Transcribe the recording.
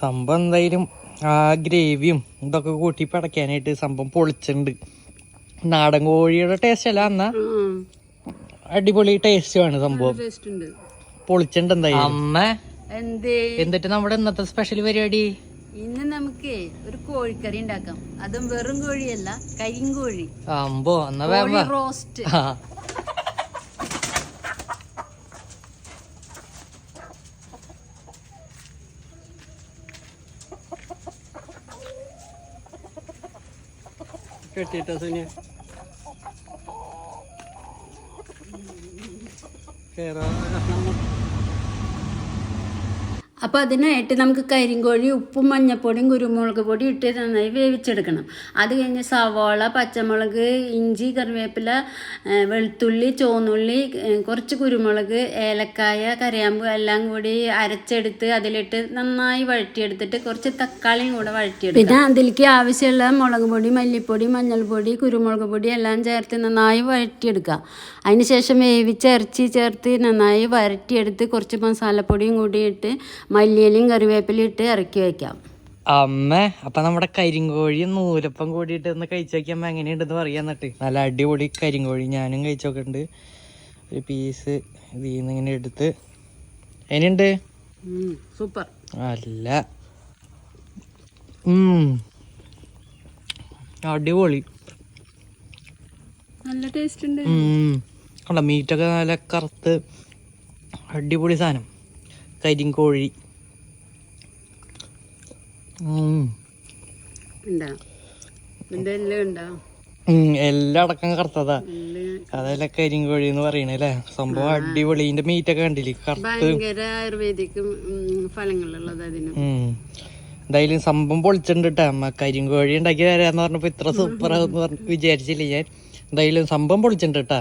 സംഭവം എന്തായാലും ആ ഗ്രേവിയും ഇതൊക്കെ കൂട്ടി പടക്കാനായിട്ട് സംഭവം പൊളിച്ചിട്ടുണ്ട്. നാടൻ കോഴിയുടെ ടേസ്റ്റ് അല്ല, എന്നാ അടിപൊളി ടേസ്റ്റുമാണ് സംഭവം. പൊളിച്ചിട്ടുണ്ട് എന്തായാലും. അമ്മ എന്നിട്ട് നമ്മുടെ ഇന്നത്തെ സ്പെഷ്യൽ പരിപാടി ഇന്ന് നമുക്ക് ഒരു കോഴിക്കറി ഉണ്ടാക്കാം. അതും വെറും കോഴിയല്ല, കരിങ്കോഴി. അമ്പോ എന്നാ റോസ്റ്റ്. കെട്ടിട്ടോ സുനിയ അപ്പോൾ അതിനായിട്ട് നമുക്ക് കരിങ്കോഴി ഉപ്പും മഞ്ഞപ്പൊടിയും കുരുമുളക് പൊടി ഇട്ട് നന്നായി വേവിച്ചെടുക്കണം. അത് കഴിഞ്ഞ് സവാള, പച്ചമുളക്, ഇഞ്ചി, കറിവേപ്പില, വെളുത്തുള്ളി, ചുവന്നുള്ളി, കുറച്ച് കുരുമുളക്, ഏലക്കായ, കരയാമ്പ് എല്ലാം കൂടി അരച്ചെടുത്ത് അതിലിട്ട് നന്നായി വഴറ്റിയെടുത്തിട്ട് കുറച്ച് തക്കാളിയും കൂടെ വഴറ്റിയെടുക്കും. പിന്നെ അതിലേക്ക് ആവശ്യമുള്ള മുളക് പൊടി, മല്ലിപ്പൊടി, മഞ്ഞൾപ്പൊടി, കുരുമുളക് പൊടി എല്ലാം ചേർത്ത് നന്നായി വഴറ്റിയെടുക്കുക. അതിനുശേഷം വേവിച്ച ഇറച്ചി ചേർത്ത് നന്നായി വരട്ടിയെടുത്ത് കുറച്ച് മസാലപ്പൊടിയും കൂടി ഇട്ട് മല്ലിയിലയും കറിവേപ്പിലയും ഇട്ട് ഇറക്കി വെക്കാം. അമ്മ അപ്പൊ നമ്മുടെ കരിങ്കോഴിയും നൂലപ്പം കൂടിയിട്ട് ഒന്ന് കഴിച്ചു നോക്കിയമ്മ എങ്ങനെയുണ്ടെന്ന് പറയാൻ. എന്നിട്ട് നല്ല അടിപൊളി കരിങ്കോഴി ഞാനും കഴിച്ചു നോക്കുന്നുണ്ട്. ഒരു പീസ് ഇതിന്ന് ഇങ്ങനെ എടുത്ത് എങ്ങനെയുണ്ട്? സൂപ്പർ. അല്ല അടിപൊളി, നല്ല ടേസ്റ്റ് ഉണ്ട്. കണ്ട മീറ്റൊക്കെ നല്ല കറുത്ത് അടിപൊളി സാധനം കരിങ്കോഴി. എല്ലാം അടക്കം കറുത്തതാ, അതല്ല കരിങ്കോഴി എന്ന് പറയണല്ലേ. സംഭവം അടിപൊളി. ഇതിന്റെ മീറ്റൊക്കെ കണ്ടില്ലേ കറുത്ത്. എന്തായാലും സംഭവം പൊളിച്ചിട്ടുണ്ട് കേട്ടോ. അമ്മ കരിങ്കോഴി ഉണ്ടാക്കി തരാന്ന് പറഞ്ഞപ്പോ ഇത്ര സൂപ്പർ ആകുമെന്ന് വിചാരിച്ചില്ല ഞാൻ. എന്തായാലും സംഭവം പൊളിച്ചിട്ടുണ്ട് കേട്ടാ.